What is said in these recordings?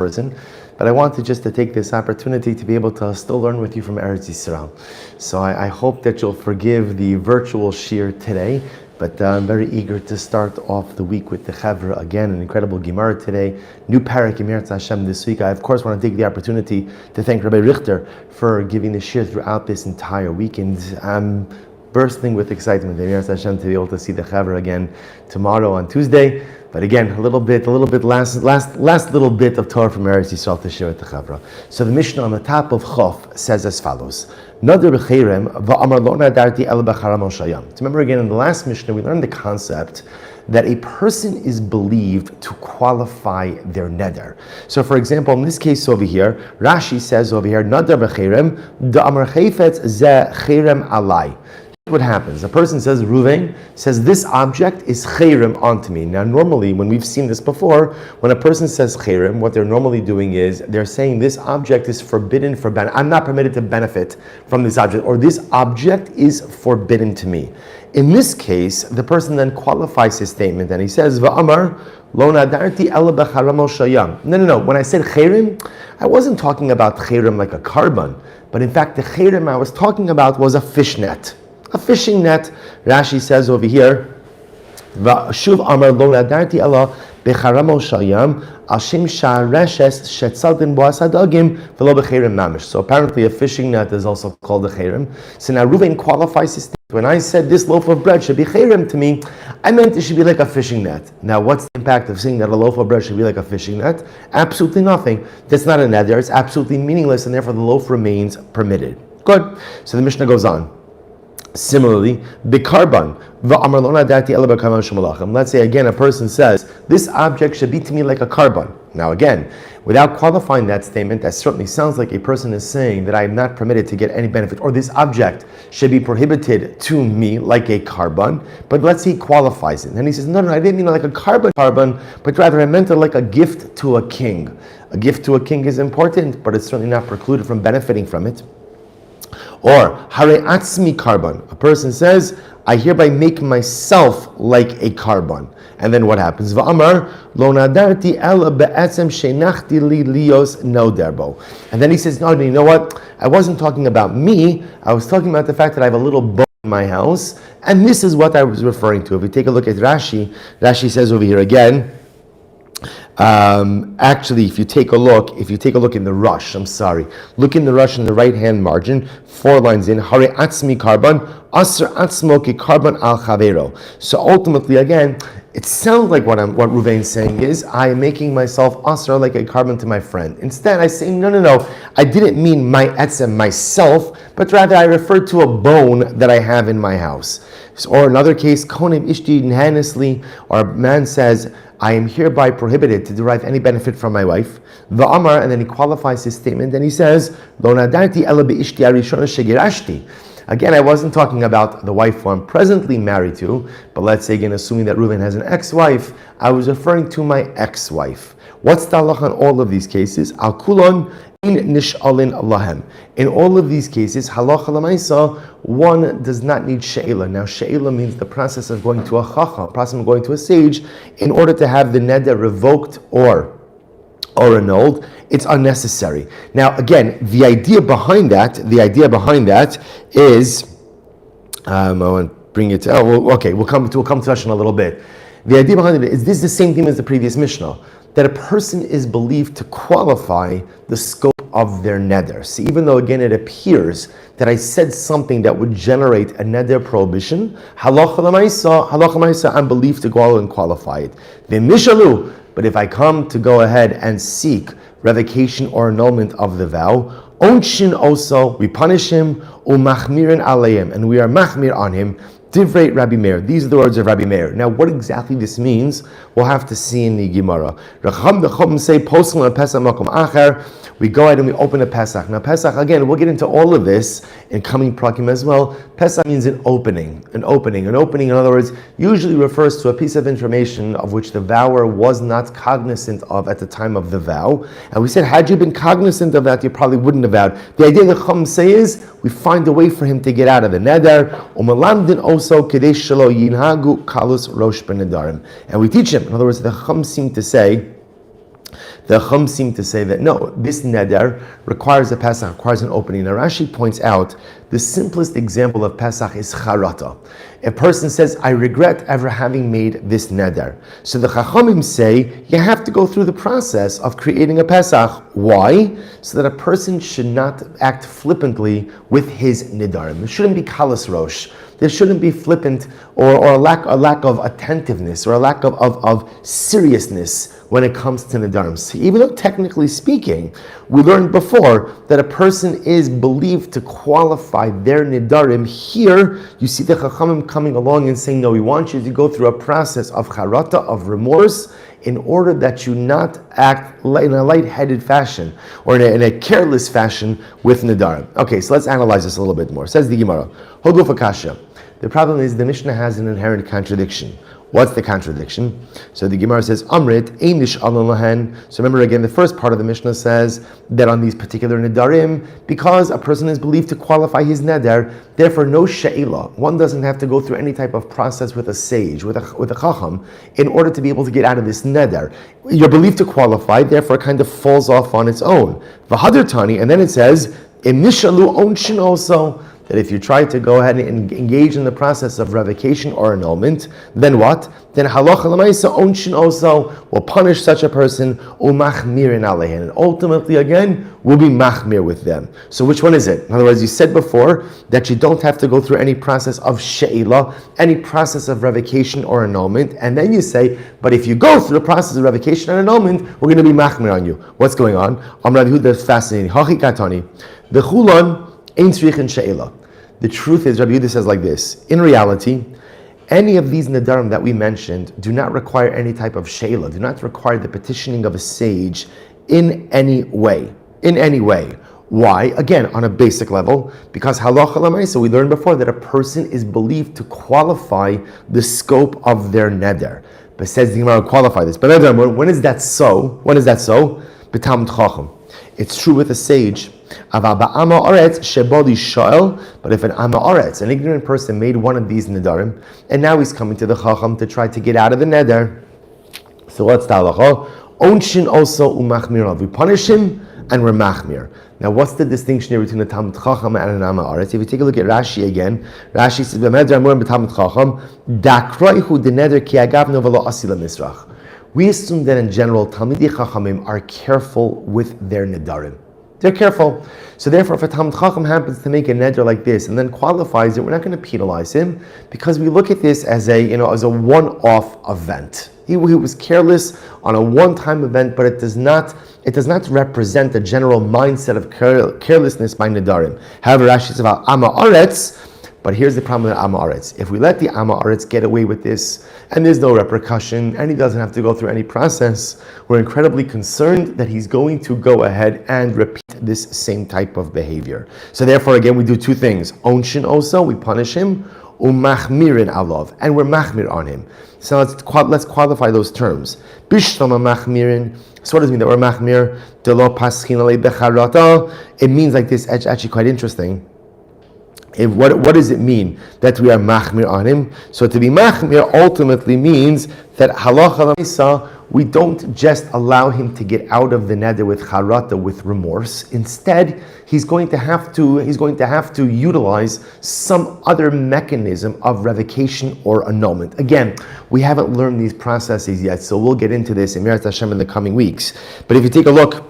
person, but I wanted just to take this opportunity to be able to still learn with you from Eretz Yisrael. So I hope that you'll forgive the virtual shir today, but I'm very eager to start off the week with the Chavra again, an incredible Gemara today, new parak Eretz Hashem this week. I of course want to take the opportunity to thank Rabbi Richter for giving the shir throughout this entire weekend. I'm bursting with excitement, Eretz Hashem, to be able to see the Chavra again tomorrow on Tuesday. But again, a little bit, last little bit of Torah from Eretz Yisrael to share with the Chavra. So the Mishnah on the top of Chof says as follows: Nedarim va'amar lo nadarti el b'charam al shayam. Remember again, in the last Mishnah, we learned the concept that a person is believed to qualify their neder. So for example, in this case over here, Rashi says over here, Nadar b'cherem da'amar chayfetz ze cherem alai. What happens? A person says, Ruvain says, this object is chayrim onto me. Now, normally, when we've seen this before, when a person says chayrim, what they're normally doing is they're saying this object is forbidden for benefit. I'm not permitted to benefit from this object, or this object is forbidden to me. In this case, the person then qualifies his statement and he says, Va'amar lo nadarti ela b'charam al shayam. No. When I said chayrim, I wasn't talking about chayrim like a carbon, but in fact, the chayrim I was talking about was a fish net. A fishing net. Rashi says over here, "Shuv amar lo nadarti ela becharamo shayam ashem shareshes shetzadin boasadagim v'lo becherim mamish." So apparently, a fishing net is also called a cherim. So now Reuven qualifies his statement. When I said this loaf of bread should be cherim to me, I meant it should be like a fishing net. Now, what's the impact of saying that a loaf of bread should be like a fishing net? Absolutely nothing. That's not a neder. It's absolutely meaningless, and therefore the loaf remains permitted. Good. So the Mishnah goes on. Similarly, bikarban. Let's say again, a person says, this object should be to me like a carbon. Now again, without qualifying that statement, that certainly sounds like a person is saying that I am not permitted to get any benefit, or this object should be prohibited to me like a carbon. But let's say he qualifies it. And he says, no, I didn't mean like a carbon, but rather I meant it like a gift to a king. A gift to a king is important, but it's certainly not precluded from benefiting from it. Or hare atzmi carbon. A person says, I hereby make myself like a carbon. And then what happens? Va'amar lo nadarti ela be'etzem shenachti li lios no derbo. And then he says, no, you know what? I wasn't talking about me. I was talking about the fact that I have a little bone in my house. And this is what I was referring to. If we take a look at Rashi, Rashi says over here again, actually, if you take a look in the Rush, look in the Rush in the right-hand margin, 4 lines in, Hare atzmi carbon, asr atzmo ki carbon al chavero. So ultimately, again, it sounds like what Ruvain's saying is, I am making myself asr like a carbon to my friend. Instead, I say, no, I didn't mean my etzem, myself, but rather I referred to a bone that I have in my house. Or another case, konim ishti nhanesli, or a man says, I am hereby prohibited to derive any benefit from my wife. Va'amar, and then he qualifies his statement, and he says, Lo nadarti ela be'ishti arishona shegirashti. Again, I wasn't talking about the wife who I'm presently married to, but let's say again, assuming that Reuven has an ex-wife, I was referring to my ex-wife. What's the halacha in all of these cases? Al kulon in nish'alin lahem. In all of these cases, halacha l'maisa, one does not need she'ela. Now, she'ela means the process of going to a chacham, process of going to a sage, in order to have the neder revoked or annulled. It's unnecessary. Now, again, the idea behind that is, I want to bring it. We'll come to that in a little bit. The idea behind it is this is the same thing as the previous Mishnah, that a person is believed to qualify the scope of their neder. See, even though again it appears that I said something that would generate a neder prohibition, halacha l'maisa, I'm believed to go out and qualify it. V'mishalu, but if I come to go ahead and seek revocation or annulment of the vow, onshin also, we punish him, umachmirin aleim, and we are machmir on him. Divrei Rabbi Meir. These are the words of Rabbi Meir. Now, what exactly this means, we'll have to see in the Gemara. We go ahead and we open a Pesach. Now, Pesach, again, we'll get into all of this in coming prakim as well. Pesach means an opening. An opening, in other words, usually refers to a piece of information of which the vower was not cognizant of at the time of the vow. And we said, had you been cognizant of that, you probably wouldn't have vowed. The idea that Chum say is, we find a way for him to get out of the neder. Also, kadesh shelo yinhagu kalus rosh ben nedarim. And we teach him. In other words, the Chum seem to say The Chum seem to say that no, this neder requires a Pesach, requires an opening. Now Rashi points out the simplest example of Pesach is charata. A person says, I regret ever having made this neder. So the Chachamim say, you have to go through the process of creating a Pesach. Why? So that a person should not act flippantly with his Nedarim. It shouldn't be kalas rosh. There shouldn't be flippant or a lack of attentiveness or a lack of seriousness when it comes to Nedarim. So even though technically speaking, we learned before that a person is believed to qualify their Nedarim, here you see the Chachamim coming along and saying, no, we want you to go through a process of charata, of remorse, in order that you not act in a light-headed fashion or in a careless fashion with Nedarim. Okay, so let's analyze this a little bit more. Says the Gemara, Hodlu Fakasha. The problem is the Mishnah has an inherent contradiction. What's the contradiction? So the Gemara says, Amrit, Einish Alon Lahen. So remember again, the first part of the Mishnah says that on these particular Nedarim, because a person is believed to qualify his Neder, therefore no She'ila. One doesn't have to go through any type of process with a sage, with a Chacham, in order to be able to get out of this Neder. You're believed to qualify, therefore it kind of falls off on its own. V'hadir Tani, and then it says, Inishalu Onshin also, that if you try to go ahead and engage in the process of revocation or annulment, then what? Then halacha l'maisa onshin also will punish such a person, umachmirin aleihin, and ultimately again will be machmir with them. So which one is it? In other words, you said before that you don't have to go through any process of she'ila, any process of revocation or annulment, and then you say, but if you go through the process of revocation and annulment, we're going to be machmir on you. What's going on? Rabbi Yehuda is fascinating. Hachi katani, the chulan ein tzrichin she'ila. The truth is, Rabbi Yehuda says like this: in reality, any of these Nedarim that we mentioned do not require any type of sheila, do not require the petitioning of a sage in any way. In any way. Why? Again, on a basic level, because halacha l'maisa, we learned before that a person is believed to qualify the scope of their neder. But says the Gemara, qualify this. But when is that so? When is that so? B'talmid chacham. It's true with a sage. But if an Amma Aretz, an ignorant person, made one of these Nedarim, and now he's coming to the Chacham to try to get out of the Neder, so what's the halacha? Onshin also umachmir. We punish him and we're machmir. Now, what's the distinction here between a Talmud Chacham and an Amma Aretz? If you take a look at Rashi again, Rashi says, we assume that in general, Talmidei Chachamim are careful with their Nedarim. They're careful. So therefore, if a Talmid Chacham happens to make a neder like this and then qualifies it, we're not going to penalize him because we look at this as a one-off event. He was careless on a one-time event, but it does not represent a general mindset of carelessness by Nedarim. However, Rashi says about Amma Aretz. But here's the problem with Amma Aretz. If we let the Amma Aretz get away with this, and there's no repercussion, and he doesn't have to go through any process, we're incredibly concerned that he's going to go ahead and repeat this same type of behavior. So therefore, again, we do two things. Onshin also, we punish him, umachmirin alav, and we're machmir on him. So let's qualify those terms. Bishlama machmirin. So what does it mean that we're machmir? Delo paschin alei becharata. It means like this, actually quite interesting. What does it mean that we are machmir on him? So to be machmir ultimately means that halacha l'maisa, we don't just allow him to get out of the neder with charata, with remorse. Instead, he's going to have to utilize some other mechanism of revocation or annulment. Again, we haven't learned these processes yet, so we'll get into this in Me'eretz Hashem in the coming weeks. But if you take a look,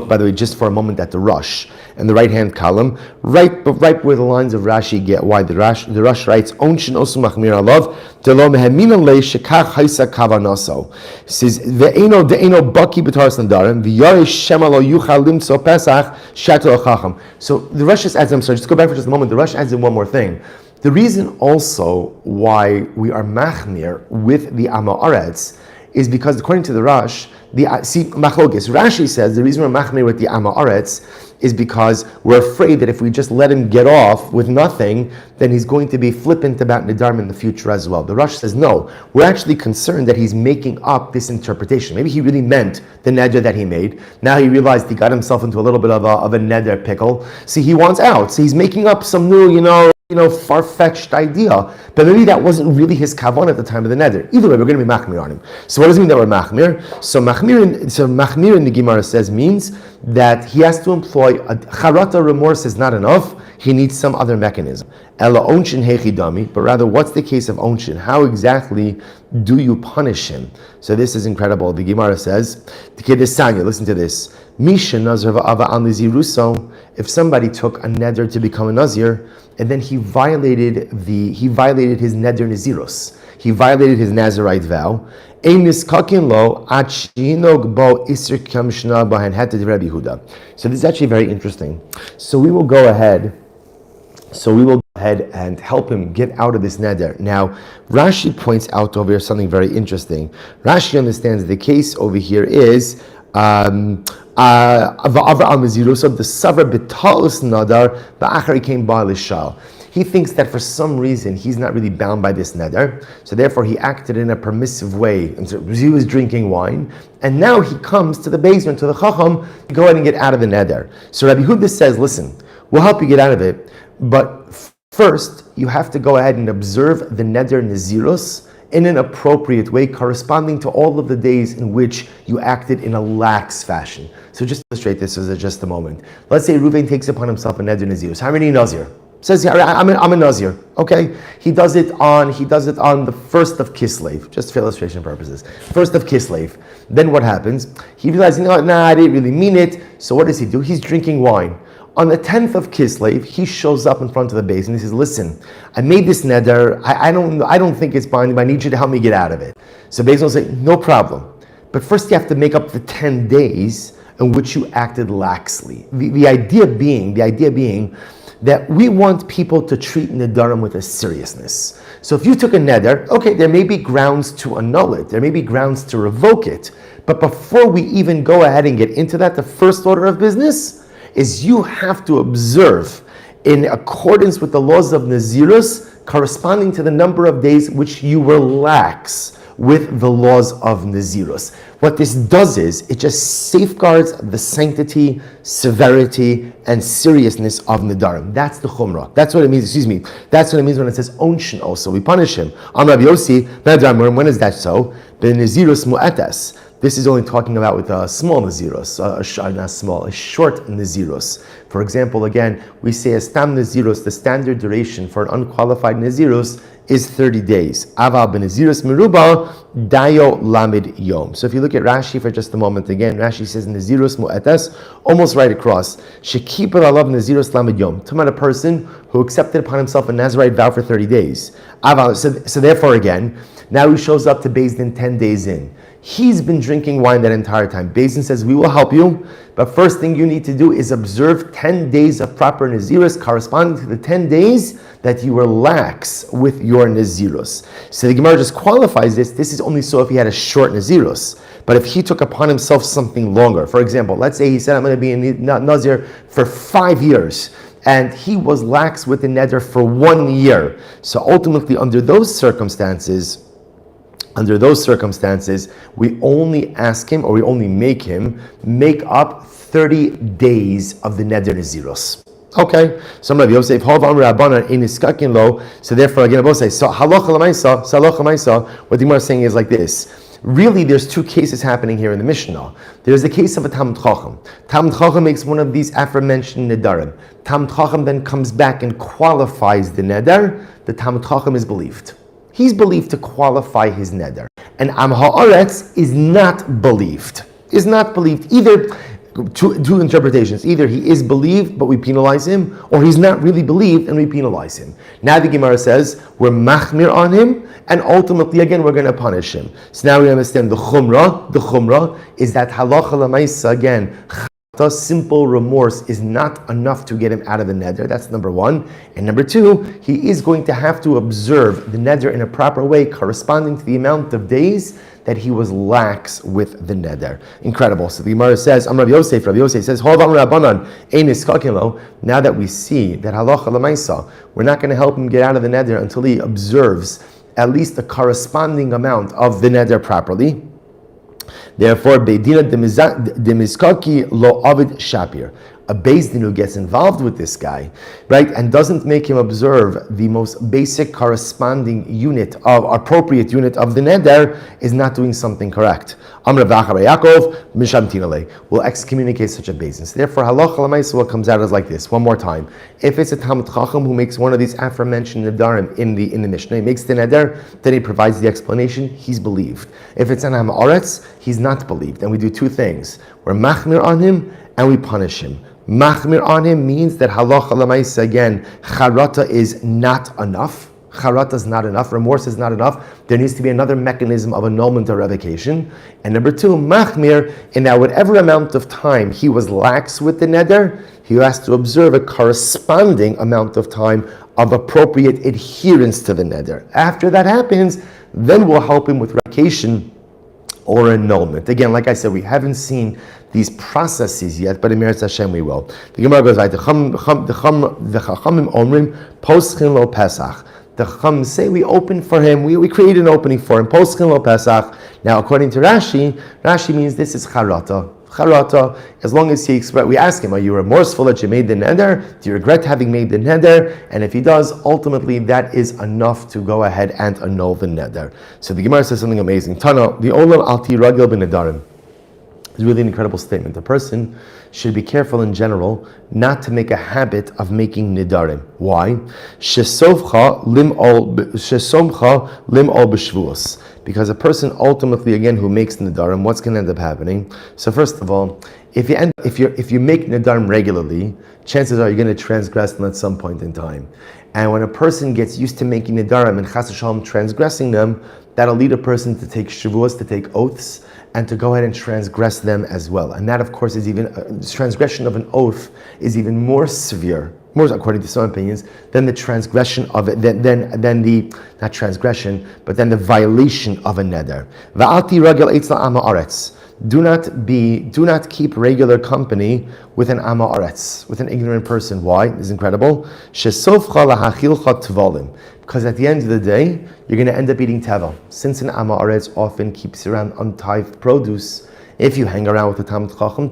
by the way, just for a moment at the Rush and the right-hand column, right where the lines of Rashi get why the Rush writes, Onshin osu machmir alav, delo mehemina le shekach haisa kavanaso. It says, Ve'eno baki b'taras nedarim, v'yare shema lo yuchal limtso pesach, shato chacham. So the Rush just adds, I'm sorry, just go back for just a moment, the Rush adds in one more thing. The reason also why we are machmir with the Amma Aretz is because according to the Rush, machlokes. Rashi says the reason we're machmir with the Amma Aretz is because we're afraid that if we just let him get off with nothing, then he's going to be flippant about Nedarim in the future as well. The Rush says no. We're actually concerned that he's making up this interpretation. Maybe he really meant the neder that he made. Now he realized he got himself into a little bit of a neder pickle. See, he wants out. So he's making up some new, far-fetched idea, but maybe that wasn't really his kavan at the time of the neder. Either way, we're going to be machmir on him. So what does it mean that we're machmir? So machmir in the Gemara says means that he has to employ a charata remorse is not enough. He needs some other mechanism. Ela onshin hechidami, but rather, what's the case of onshin? How exactly do you punish him? So this is incredible. The Gemara says, listen to this. Misha nazar va'ava an liziruso. If somebody took a neder to become a nazir, and then he violated his neder nazirus. He violated his Nazirite vow. So this is actually very interesting. So we will go ahead and help him get out of this neder. Now, Rashi points out over here something very interesting. Rashi understands the case over here is the savar betalus nadar ba'achar came ba'alishal. He thinks that for some reason he's not really bound by this neder, so therefore he acted in a permissive way. And so he was drinking wine, and now he comes to the basement, to the chacham, to go ahead and get out of the neder. So Rabbi Huda says, listen, we'll help you get out of it, but first you have to go ahead and observe the neder nazirus in an appropriate way, corresponding to all of the days in which you acted in a lax fashion. So just illustrate this for just a moment. Let's say Reuven takes upon himself a neder nazirus. How many nazir? Says here, I'm a nazir. Okay, he does it on the first of Kislev, just for illustration purposes. First of Kislev. Then what happens? He realizes, I didn't really mean it. So what does he do? He's drinking wine. On the 10th of Kislev, he shows up in front of the base and he says, listen, I made this neder. I don't think it's binding, but I need you to help me get out of it. So Beis will say, no problem. But first you have to make up the 10 days in which you acted laxly. The idea being that we want people to treat Nedarim with a seriousness. So if you took a neder, okay, there may be grounds to annul it, there may be grounds to revoke it, but before we even go ahead and get into that, the first order of business is you have to observe in accordance with the laws of Nazirus, corresponding to the number of days which you were lax with the laws of Nazirus. What this does is, it just safeguards the sanctity, severity, and seriousness of Nedarim. That's the Chumrah. That's what it means, That's what it means when it says Onshin also. We punish him. Rabbi Yossi, when is that so? The Nazirus Mu'etas. This is only talking about with a small Nazirus, a short Nazirus. For example, again, we say a Stam Nazirus, the standard duration for an unqualified Nazirus is 30 days. Aval b'Nazirus meruba dayo lamid yom. So if you look at Rashi for just a moment again, Rashi says Nazirus mu'etas, almost right across. Shekipar alav Nazirus lamid yom. Talking about a person who accepted upon himself a Nazirite vow for 30 days. Aval. So therefore again, now he shows up to Beis Din 10 days in. He's been drinking wine that entire time. Beis Din says, we will help you, but first thing you need to do is observe 10 days of proper Nazirus corresponding to the 10 days that you were lax with your Nazirus. So the Gemara just qualifies this. This is only so if he had a short Nazirus. But if he took upon himself something longer, for example, let's say he said, I'm going to be a Nazir for 5 years, and he was lax with the neder for 1 year. So ultimately, under those circumstances, we only ask him, or we only make him, make up 30 days of the neder nazirus. Okay, so Rabbi Yosef, so therefore again, I will say, so halacha l'maisa, what the Gemara is saying is like this. Really, there's two cases happening here in the Mishnah. There's the case of a Talmid Chacham. Talmid Chacham makes one of these aforementioned Nedarim. Talmid Chacham then comes back and qualifies the Neder. The Talmid Chacham is believed. He's believed to qualify his neder. And Am Ha'aretz is not believed. Either two interpretations. Either he is believed, but we penalize him, or he's not really believed and we penalize him. Now the Gemara says, we're machmir on him, and ultimately, again, we're going to punish him. So now we understand the chumrah. The chumrah is that halacha l'maisa, again, simple remorse is not enough to get him out of the neder. That's number one. And number two, he is going to have to observe the neder in a proper way, corresponding to the amount of days that he was lax with the neder. Incredible. So the Gemara says, Rabbi Yosef says, hold on, Rabbanan, now that we see that halacha l'maisa, we're not going to help him get out of the neder until he observes at least the corresponding amount of the neder properly. Therefore, Beidina demizkaki lo avid shapir. a Beis Din who gets involved with this guy, right, and doesn't make him observe the most basic corresponding unit of appropriate unit of the neder is not doing something correct. Amr v'achar Yaakov mishamtin alei will excommunicate such a Beis Din. So therefore, halacha l'maisa, what comes out is like this. One more time: if it's a Talmid Chacham who makes one of these aforementioned nedarim in the Mishnah, he makes the neder, then he provides the explanation. He's believed. If it's an Am Haaretz, he's not believed, and we do two things: we're machmir on him and we punish him. Machmir on him means that halacha l'maisa, again, charata is not enough. Charata is not enough. Remorse is not enough. There needs to be another mechanism of annulment or revocation. And number two, machmir, in that whatever amount of time he was lax with the neder, he has to observe a corresponding amount of time of appropriate adherence to the neder. After that happens, then we'll help him with revocation or annulment. Again, like I said, we haven't seen these processes yet, but in Meretz Hashem we will. The Gemara goes like, the Chachamim omrim poschin lo Pesach. The Chacham say we open for him, we create an opening for him, poschin lo Pesach. Now, according to Rashi means this is charata. Charata, as long as we ask him, are you remorseful that you made the neder? Do you regret having made the neder? And if he does, ultimately that is enough to go ahead and annul the neder. So the Gemara says something amazing. Tana, the olam alti ragel ben nedarim. It's really an incredible statement. A person should be careful in general not to make a habit of making nedarim. Why? Shesomcha lim ol b'shvuos. Because a person ultimately, again, who makes nedarim, what's going to end up happening? So first of all, if you make nedarim regularly, chances are you're going to transgress them at some point in time. And when a person gets used to making nedarim and chas v'shalom transgressing them, that'll lead a person to take shavuos, to take oaths, and to go ahead and transgress them as well. And that, of course, is even transgression of an oath is even more severe, more according to some opinions, than the transgression of it, than the not transgression, but then the violation of a neder. Va'alti ragel eitzla am haaretz. Do not keep regular company with an Am Haaretz, with an ignorant person. Why? It's incredible. Shesofcha lahachilcha tvolim. Because at the end of the day, you're going to end up eating tevel. Since an Am Haaretz often keeps around untithed produce, if you hang around with a Talmid Chacham,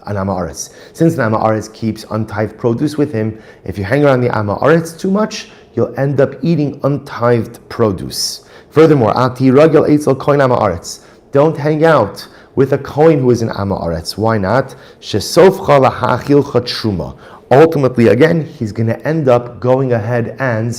an Am Haaretz. Since an Am Haaretz keeps untithed produce with him, if you hang around the Am Haaretz too much, you'll end up eating untithed produce. Furthermore, ati ragel eitzel koin Am Haaretz. Don't hang out with a Kohen who is an Am Haaretz. Why not? Shesofcha lahachilcha truma. Ultimately, again, he's going to end up going ahead and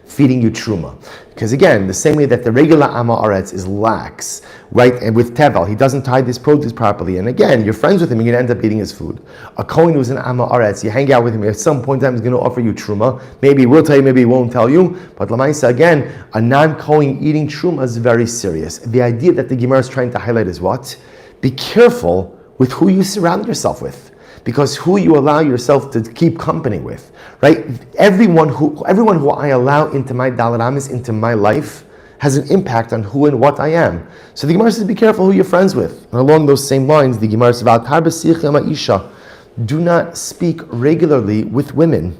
feeding you truma. Because again, the same way that the regular Am Haaretz is lax, right, and with tevel, he doesn't tie this produce properly, and again, you're friends with him, you're going to end up eating his food. A Kohen who's an Am Haaretz, you hang out with him, at some point in time he's going to offer you truma. Maybe he will tell you, maybe he won't tell you, but Lamaisa, again, a non-Kohen eating truma is very serious. The idea that the Gemara is trying to highlight is what? Be careful with who you surround yourself with. Because who you allow yourself to keep company with, right? Everyone who I allow into my Dalet Amis, into my life, has an impact on who and what I am. So the Gemara says, be careful who you're friends with. And along those same lines, the Gemara says, do not speak regularly with women.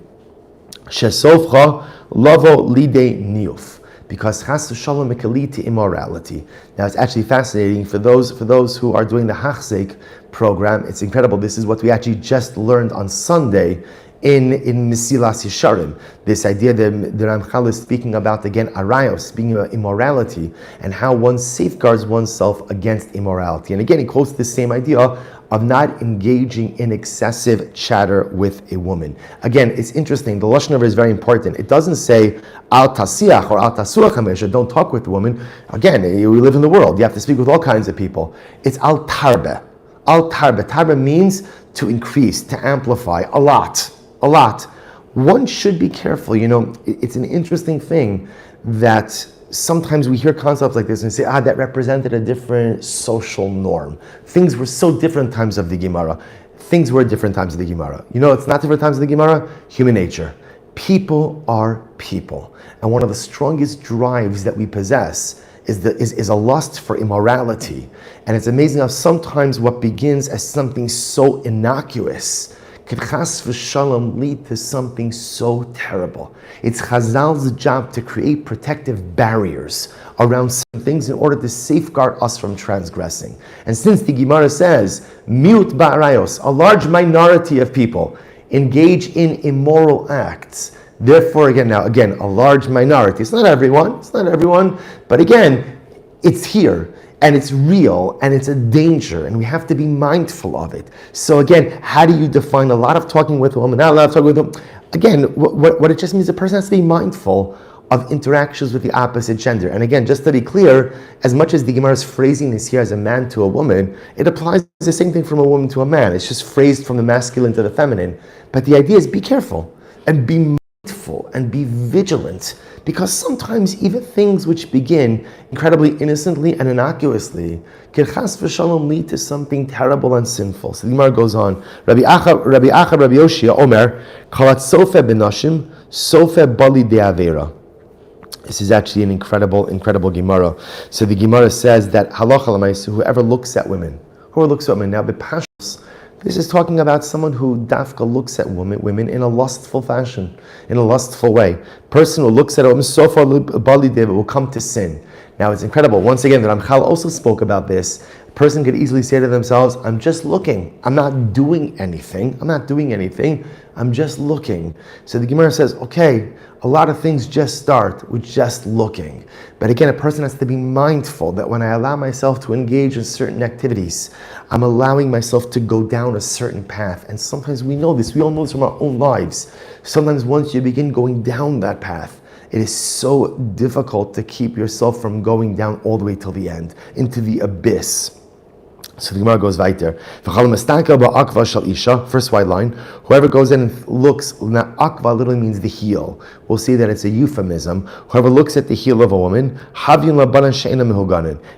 Shesofcha lavo lidei niyuf. Because chas v'shalom may lead to immorality. Now it's actually fascinating for those who are doing the Hachzeik program. It's incredible. This is what we actually just learned on Sunday in Mesilas Yesharim. This idea that the Ramchal is speaking about, again, arayos, speaking about immorality and how one safeguards oneself against immorality. And again, he quotes the same idea of not engaging in excessive chatter with a woman. Again, it's interesting. The Lashon Hara is very important. It doesn't say al tasiach or al tasuach hamesha, don't talk with the woman. Again, we live in the world. You have to speak with all kinds of people. It's al tarbe. Al tarbe. Tarbe means to increase, to amplify, a lot. One should be careful. It's an interesting thing that sometimes we hear concepts like this and say, that represented a different social norm. Things were so different times of the Gemara. Things were different times of the Gemara. It's not different times of the Gemara. Human nature. People are people. And one of the strongest drives that we possess is a lust for immorality. And it's amazing how sometimes what begins as something so innocuous could chas v'shalom lead to something so terrible. It's Chazal's job to create protective barriers around some things in order to safeguard us from transgressing. And since the Gemara says, miut ba'arayos, a large minority of people engage in immoral acts, therefore, again, a large minority. It's not everyone, but again, it's here, and it's real, and it's a danger, and we have to be mindful of it. So again, how do you define a lot of talking with a woman, not a lot of talking with a woman? Again, what it just means, a person has to be mindful of interactions with the opposite gender. And again, just to be clear, as much as the Gemara is phrasing this here as a man to a woman, it applies the same thing from a woman to a man. It's just phrased from the masculine to the feminine. But the idea is be careful, and be mindful, and be vigilant, because sometimes even things which begin incredibly innocently and innocuously can chas v'shalom lead to something terrible and sinful. So the Gemara goes on. Rabbi Yoshia Omer, kalat sofe benashim, sofe bali de'avera. This is actually an incredible Gemara. So the Gemara says that halacha l'maisa, whoever looks at women, now b'pashtos, this is talking about someone who dafka looks at women in a lustful fashion, in a lustful way. Person who looks at a woman, sofa bali de'avera, will come to sin. Now it's incredible. Once again, the Ramchal also spoke about this. A person could easily say to themselves, I'm just looking. I'm not doing anything. I'm just looking. So the Gemara says, okay, a lot of things just start with just looking. But again, a person has to be mindful that when I allow myself to engage in certain activities, I'm allowing myself to go down a certain path. And sometimes we know this. We all know this from our own lives. Sometimes once you begin going down that path, it is so difficult to keep yourself from going down all the way till the end, into the abyss. So the Gemara goes weiter. First white line. Whoever goes in and looks, now akva literally means the heel. We'll see that it's a euphemism. Whoever looks at the heel of a woman,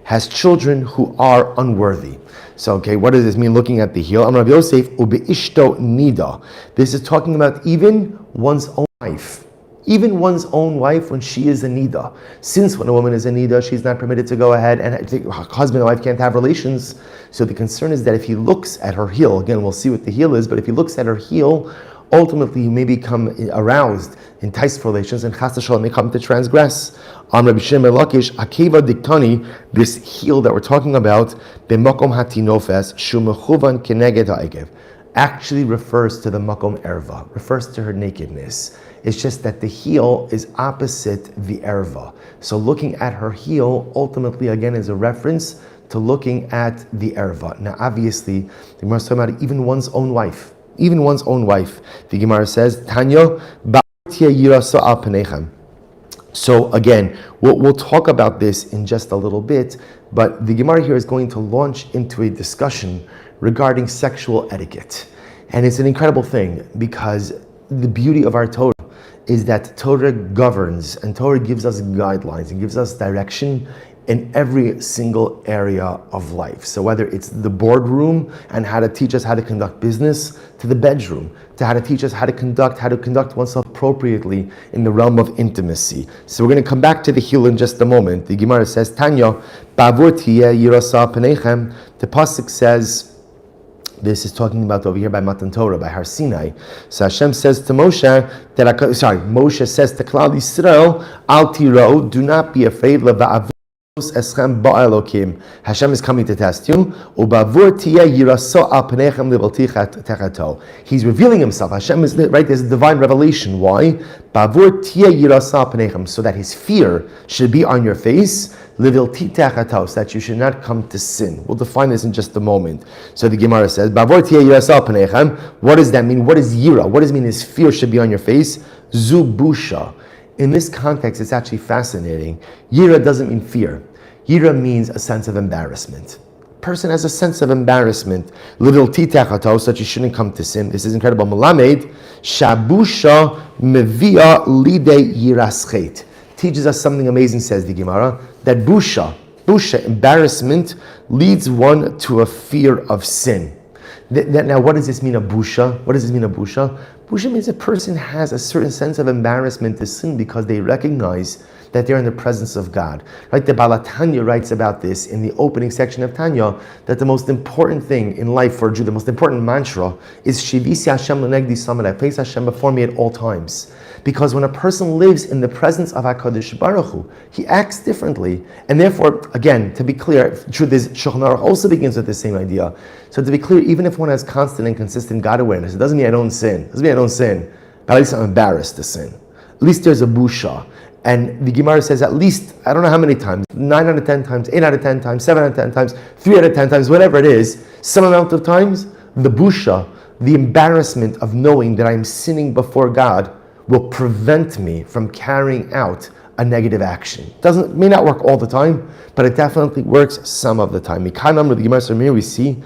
has children who are unworthy. So, okay, what does this mean, looking at the heel? Rabbi Yosef, ubeishto nida. This is talking about even one's own wife. Even one's own wife when she is a nida. Since when a woman is a nida, she's not permitted to go ahead and husband and wife can't have relations. So the concern is that if he looks at her heel, again, we'll see what the heel is, but if he looks at her heel, ultimately he may become aroused, enticed for relations, and chas v'shalom may come to transgress. On Rabbi Shmuel Lakish, akeva diktani, this heel that we're talking about, b'makom hatinofes, shumechuvan keneged ha'egev, actually refers to the makom erva, refers to her nakedness. It's just that the heel is opposite the erva. So looking at her heel ultimately again is a reference to looking at the erva. Now obviously, the Gemara is talking about even one's own wife. Even one's own wife. The Gemara says, Tanya, ba'artia yirasa al panechem. So again, we'll talk about this in just a little bit, but the Gemara here is going to launch into a discussion regarding sexual etiquette. And it's an incredible thing because the beauty of our Torah is that Torah governs and Torah gives us guidelines and gives us direction in every single area of life. So whether it's the boardroom and how to teach us how to conduct business, to the bedroom, to how to teach us how to conduct oneself appropriately in the realm of intimacy. So we're going to come back to the heel in just a moment. The Gemara says, Tanya, Bavur tiyeh yirasa panechem. The pasuk says, this is talking about over here by Matan Torah, by Har Sinai. So Hashem says to Moshe, Moshe says to Klal Yisrael, Al tiro, do not be afraid, leva'avos eschem ba'elokim. Hashem is coming to test you. Ubavur tiyeh yiraso al panechem libalti techato. He's revealing himself. Hashem is, right, there's a divine revelation. Why? Bavur tiyeh yiraso al panechem, so that his fear should be on your face, libalti techato, so that you should not come to sin. We'll define this in just a moment. So the Gemara says, Bavur tiyeh yiraso al panechem. What does that mean? What is yira? What does it mean his fear should be on your face? Zubusha. In this context, it's actually fascinating. Yira doesn't mean fear. Yira means a sense of embarrassment. Person has a sense of embarrassment. Little titechato, so that you shouldn't come to sin. This is incredible. Melamed, shabusha mevia lide yiraschet. Teaches us something amazing, says the Gemara, that busha, embarrassment, leads one to a fear of sin. Now, what does this mean, a busha? Busha means a person has a certain sense of embarrassment to sin because they recognize that they're in the presence of God. Right? The Baal Tanya writes about this in the opening section of Tanya, that the most important thing in life for a Jew, the most important mantra is Shivisi Hashem l'negdi samad, I place Hashem before me at all times. Because when a person lives in the presence of HaKadosh Baruch Hu, he acts differently. And therefore, again, to be clear, truth is, Shulchan Aruch also begins with the same idea. So to be clear, even if one has constant and consistent God awareness, it doesn't mean I don't sin. It doesn't mean I don't sin. But at least I'm embarrassed to sin. At least there's a busha. And the Gemara says at least, I don't know how many times, 9 out of 10 times, 8 out of 10 times, 7 out of 10 times, 3 out of 10 times, whatever it is, some amount of times, the busha, the embarrassment of knowing that I'm sinning before God, will prevent me from carrying out a negative action. May not work all the time, but it definitely works some of the time. With the Gemara here we see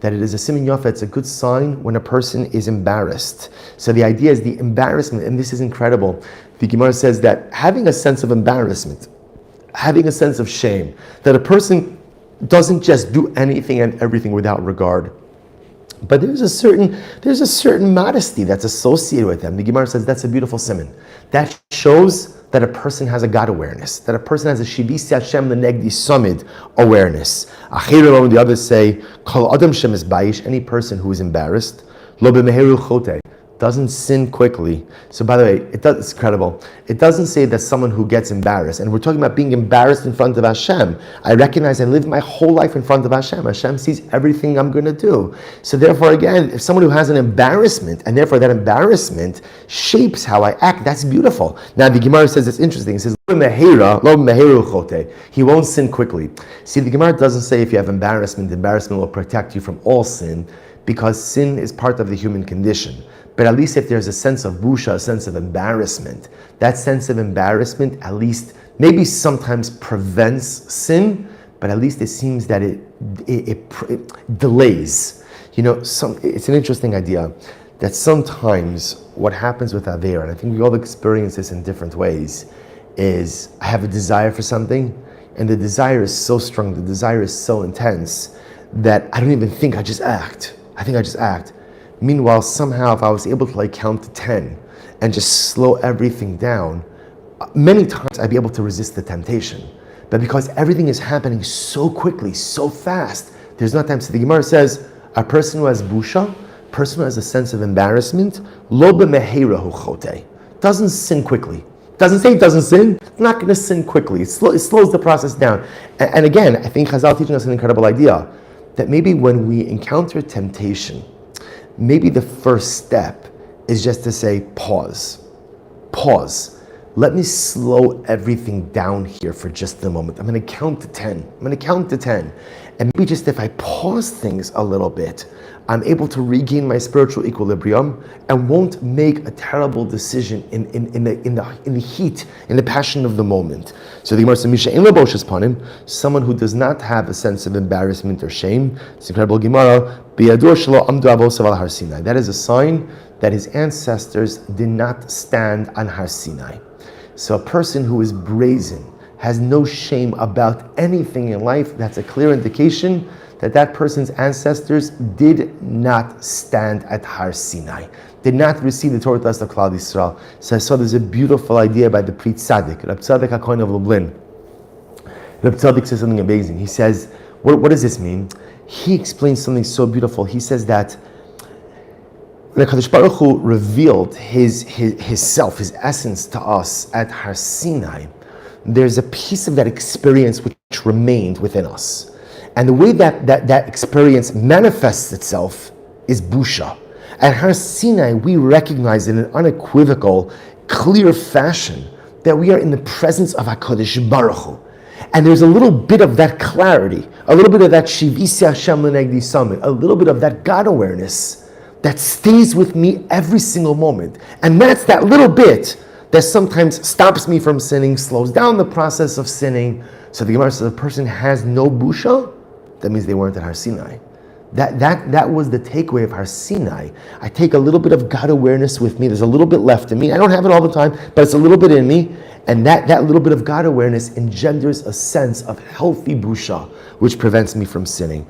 that it is a simin yafa, it's a good sign when a person is embarrassed. So the idea is the embarrassment, and this is incredible. The Gemara says that having a sense of embarrassment, having a sense of shame, that a person doesn't just do anything and everything without regard. But there's a certain modesty that's associated with them. The Gemara says that's a beautiful siman. That shows that a person has a God awareness, that a person has a Shivisi Hashem l'negdi samid awareness. Achirim, the others say, Kol Adam Shem is bayish, any person who is embarrassed, lo b'meheru chote, doesn't sin quickly. So by the way, it's incredible. It doesn't say that someone who gets embarrassed, and we're talking about being embarrassed in front of Hashem. I recognize I live my whole life in front of Hashem. Hashem sees everything I'm going to do. So therefore, again, if someone who has an embarrassment, and therefore that embarrassment shapes how I act, that's beautiful. Now the Gemara says it's interesting. It says, he won't sin quickly. See, the Gemara doesn't say if you have embarrassment will protect you from all sin, because sin is part of the human condition. But at least if there's a sense of busha, a sense of embarrassment, that sense of embarrassment at least maybe sometimes prevents sin, but at least it seems that it delays. It's an interesting idea that sometimes what happens with Aveira, and I think we all experience this in different ways, is I have a desire for something, and the desire is so strong, the desire is so intense, that I don't even think, I just act. I think I just act. Meanwhile, somehow, if I was able to count to 10 and just slow everything down, many times I'd be able to resist the temptation. But because everything is happening so quickly, so fast, there's no time. So the Gemara says, a person who has busha, a person who has a sense of embarrassment, lo b'meheirahu chote, doesn't sin quickly. Doesn't say it doesn't sin, it's not going to sin quickly. It slows the process down. And again, I think Chazal teaching us an incredible idea, that maybe when we encounter temptation, maybe the first step is just to say, pause. Let me slow everything down here for just a moment. I'm going to count to 10. And maybe just if I pause things a little bit, I'm able to regain my spiritual equilibrium and won't make a terrible decision in the heat, in the passion of the moment. So the Gemara says, Misha in Laboshes panim, someone who does not have a sense of embarrassment or shame. It's incredible Gemara. That is a sign that his ancestors did not stand on Har Sinai. So a person who is brazen, has no shame about anything in life, that's a clear indication that person's ancestors did not stand at Har Sinai, did not receive the Torah of Klal Yisrael. So I saw there's a beautiful idea by the Pri Tzaddik, Reb Tzaddik HaKohen of Lublin. Reb Tzaddik says something amazing. He says, what does this mean? He explains something so beautiful. He says that when HaKadosh Baruch Hu revealed his self, his essence to us at Har Sinai, there's a piece of that experience which remained within us. And the way that experience manifests itself is busha. At Har Sinai, we recognize in an unequivocal, clear fashion that we are in the presence of HaKadosh Baruch Hu. And there's a little bit of that clarity, a little bit of that Shivisi Hashem l'negdi samid, a little bit of that God awareness that stays with me every single moment. And that's that little bit that sometimes stops me from sinning, slows down the process of sinning. So the Gemara says, if a person has no busha, that means they weren't at Har Sinai. That was the takeaway of Har Sinai. I take a little bit of God awareness with me. There's a little bit left in me. I don't have it all the time, but it's a little bit in me. And that little bit of God awareness engenders a sense of healthy busha, which prevents me from sinning.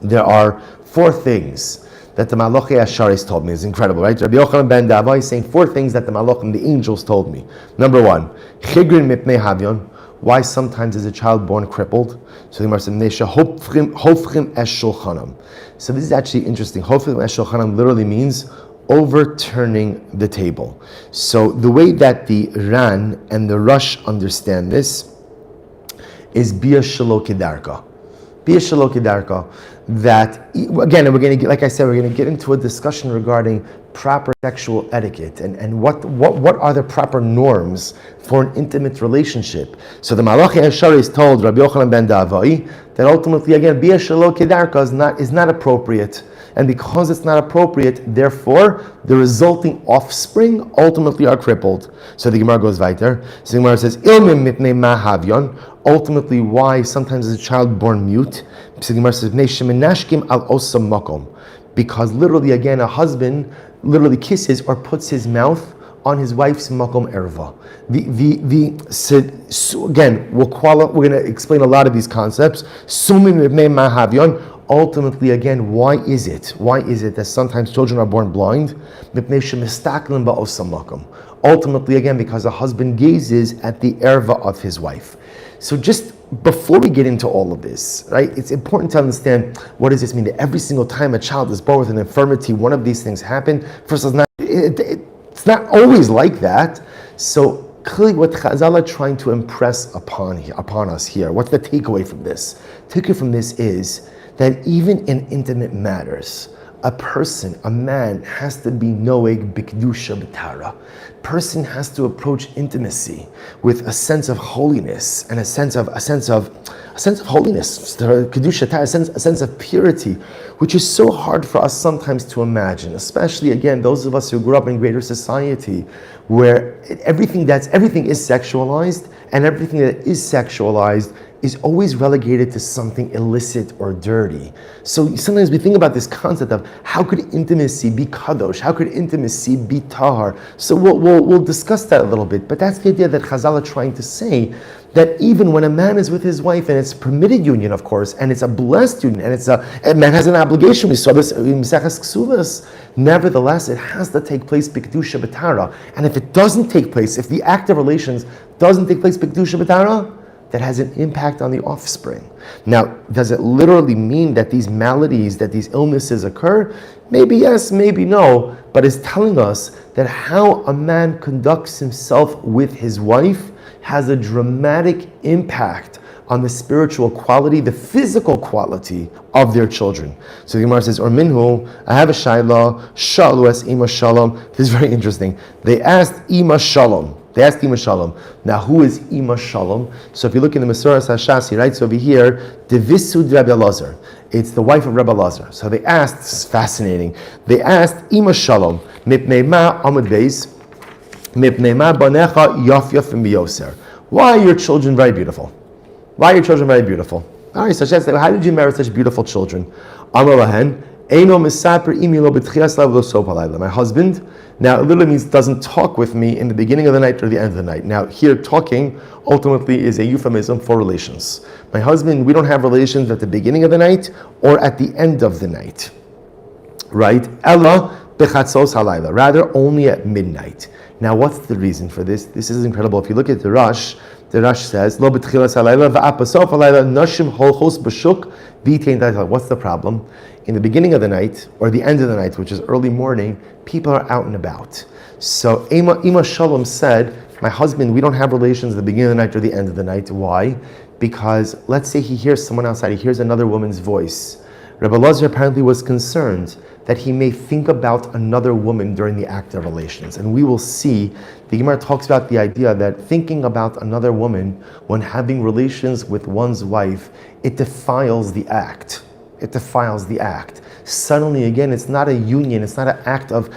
There are 4 things that the Malachei Asharis told me. It's incredible, right? Rabbi Yochanan ben Davai is saying 4 things that the Malachim, the angels, told me. Number 1, Chigrin mipnei havyon. Why sometimes is a child born crippled? So the Gemara says, Nesha hofchim es shulchanam. So this is actually interesting. Hofchim es shulchanam literally means overturning the table. So the way that the Ran and the Rush understand this is Bia Shelo Kedarka. Bia Shelo Kedarka. That, again, and we're going to get, like I said, we're going to get into a discussion regarding proper sexual etiquette and what are the proper norms for an intimate relationship. So the Malachei Asharis told Rabbi Yochanan ben Davai that ultimately, again, Bia Shelo Kedarka is not appropriate. And because it's not appropriate, therefore, the resulting offspring ultimately are crippled. So the Gemara goes weiter. So the Gemara says, Ilmim mipnei ma havyon. Ultimately, why sometimes is a child born mute? So the Gemara says, Shemenashkim al osam makom. Because literally, again, a husband literally kisses or puts his mouth on his wife's makom erva. Again, we're going to explain a lot of these concepts. Sumim mipnei ma havyon. Ultimately, again, why is it that sometimes children are born blind? Ultimately, again, because a husband gazes at the erva of his wife. So just before we get into all of this, right, it's important to understand what does this mean, that every single time a child is born with an infirmity, one of these things happen. First, it's not always like that. So clearly what Chazal are trying to impress upon us here, what's the takeaway from this? Takeaway from this is that even in intimate matters, a man has to be noeg b'kedusha b'tara. Person has to approach intimacy with a sense of holiness and a sense of holiness, kedusha, a sense of purity, which is so hard for us sometimes to imagine. Especially again, those of us who grew up in greater society, where everything is sexualized, and everything that is sexualized is always relegated to something illicit or dirty. So sometimes we think about this concept of how could intimacy be kadosh? How could intimacy be tahar? So we'll discuss that a little bit. But that's the idea that Chazal are trying to say, that even when a man is with his wife, and it's a permitted union, of course, and it's a blessed union, and a man has an obligation. We saw this in Maseches Ksuvas. Nevertheless, it has to take place b'kedusha b'tara. And if it doesn't take place, if the act of relations doesn't take place b'kedusha b'tara, that has an impact on the offspring. Now, does it literally mean that these maladies, that these illnesses occur? Maybe yes, maybe no, but it's telling us that how a man conducts himself with his wife has a dramatic impact on the spiritual quality, the physical quality of their children. So the Gemara says, or minhu, I have a shayla, shalu es ima shalom. This is very interesting. They asked ima shalom. Now, who is Ima Shalom? So if you look in the Masoras Hashasi, right? So over here, Devisud Rabbi Elazar. It's the wife of Rabbi Elazar. So they asked, this is fascinating, they asked Ima Shalom, Mipnei ma amud beis, Mipnei ma banecha yaf yaf miyoser. Why are your children very beautiful? Why are your children very beautiful? All right, so she said, how did you marry such beautiful children? Amar lahen, Eino misaper imi lo b'tchias lav lo sop halayla. My husband, now it literally means doesn't talk with me in the beginning of the night or the end of the night. Now here talking ultimately is a euphemism for relations. My husband, we don't have relations at the beginning of the night or at the end of the night. Right? Ella b'chatzos halayla. Rather only at midnight. Now what's the reason for this? This is incredible. If you look at the Rush says, Lo b'tchilas halayla v'apasof halayla nashim holchos b'shuk v'itein dayla. What's the problem? In the beginning of the night, or the end of the night, which is early morning, people are out and about. So Ima Shalom said, my husband, we don't have relations at the beginning of the night or the end of the night. Why? Because let's say he hears someone outside, he hears another woman's voice. Rabbi Elazar apparently was concerned that he may think about another woman during the act of relations. And we will see, the Gemara talks about the idea that thinking about another woman when having relations with one's wife, it defiles the act. It defiles the act. Suddenly, again, it's not a union, it's not an act of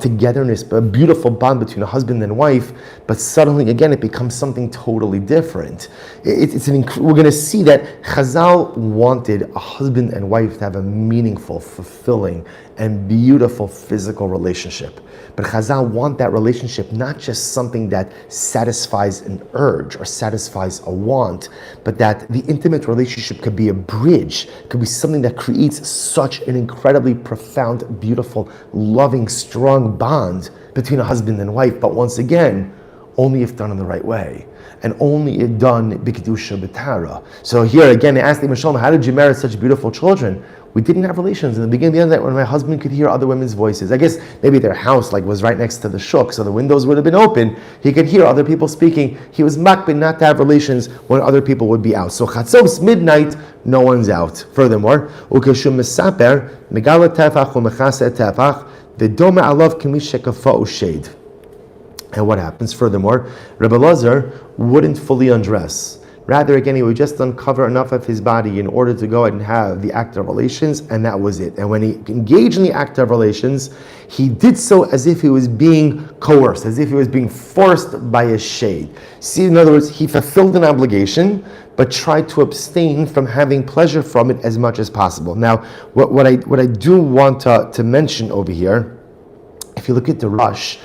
togetherness, but a beautiful bond between a husband and wife, but suddenly, again, it becomes something totally different. We're going to see that Chazal wanted a husband and wife to have a meaningful, fulfilling, and beautiful physical relationship. But Chazal want that relationship not just something that satisfies an urge or satisfies a want, but that the intimate relationship could be a bridge, could be something that creates such an incredibly profound, beautiful, loving, strong bond between a husband and wife. But once again, only if done in the right way, and only if done b'kedusha b'tara. So here again, they asked Ibn Shalom, how did you marry such beautiful children? We didn't have relations in the beginning. The end of that, when my husband could hear other women's voices, I guess maybe their house was right next to the shuk, so the windows would have been open. He could hear other people speaking. He was makbid not to have relations when other people would be out. So chatzos, midnight, no one's out. Furthermore, ukeshum mesaper megala tefach umechase tefach v'doma alav k'mishekafo u'shed. And what happens? Furthermore, Rabbi Lazar wouldn't fully undress. Rather, again, he would just uncover enough of his body in order to go ahead and have the act of relations, and that was it. And when he engaged in the act of relations, he did so as if he was being coerced, as if he was being forced by a shade. See, in other words, he fulfilled an obligation, but tried to abstain from having pleasure from it as much as possible. Now, what I do want to mention over here, if you look at the Rush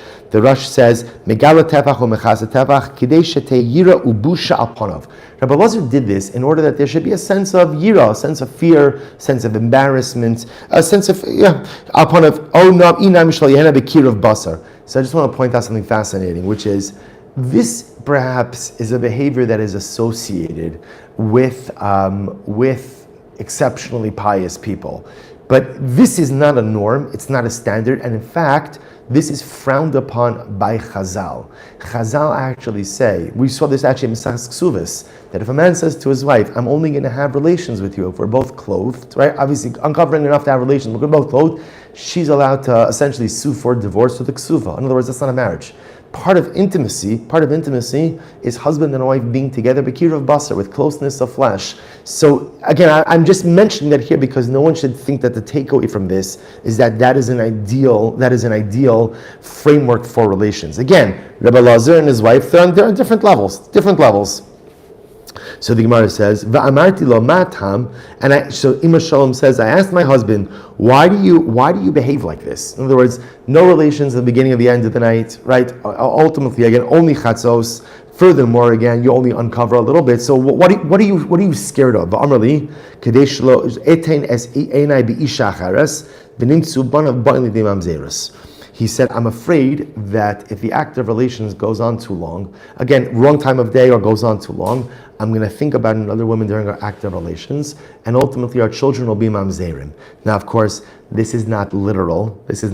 says, Megala tefach u mechasa tefach, kidei shetei yira ubusha al panav. Rabbi Lazar did this in order that there should be a sense of yira, a sense of fear, a sense of embarrassment, a sense of, al panav, oh no, inam shal yehena bekir of basar. So I just want to point out something fascinating, which is, this perhaps is a behavior that is associated with exceptionally pious people. But this is not a norm, it's not a standard, and in fact, this is frowned upon by Chazal. Chazal actually say, we saw this actually in Mesach Ksuvas, that if a man says to his wife, I'm only going to have relations with you if we're both clothed, right? Obviously, uncovering enough to have relations, we're both clothed, she's allowed to essentially sue for divorce with the Ksuva. In other words, that's not a marriage. Part of intimacy is husband and wife being together, bekir of basar, with closeness of flesh. So again, I'm just mentioning that here because no one should think that the takeaway from this is that is an ideal framework for relations. Again, Rabbi Lazar and his wife, they're on different levels. So the Gemara says, "Va'amarti lo matam," so Imam Shalom says, I asked my husband, why do you behave like this? In other words, no relations at the beginning of the end of the night, right? Ultimately, again, only chatzos. Furthermore, again, you only uncover a little bit. So what are you scared of? Va'amrli kadesh lo etein es einai biisha achares v'nimtzu banav ba'in lidei mamzeros. He said, I'm afraid that if the act of relations goes on too long, again, wrong time of day or goes on too long, I'm going to think about another woman during our act of relations, and ultimately our children will be mamzerim. Now, of course, this is not literal. In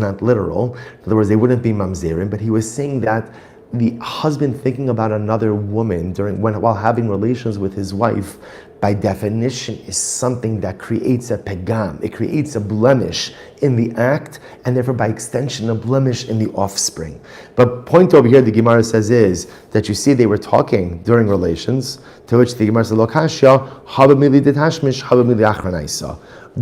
other words, they wouldn't be mamzerim, but he was saying that the husband thinking about another woman while having relations with his wife, by definition, is something that creates a pegam. It creates a blemish in the act, and therefore, by extension, a blemish in the offspring. But point over here, the Gemara says, is that you see they were talking during relations, to which the Gemara says, Lokashya, habamili detashmish, habamili achranaisa.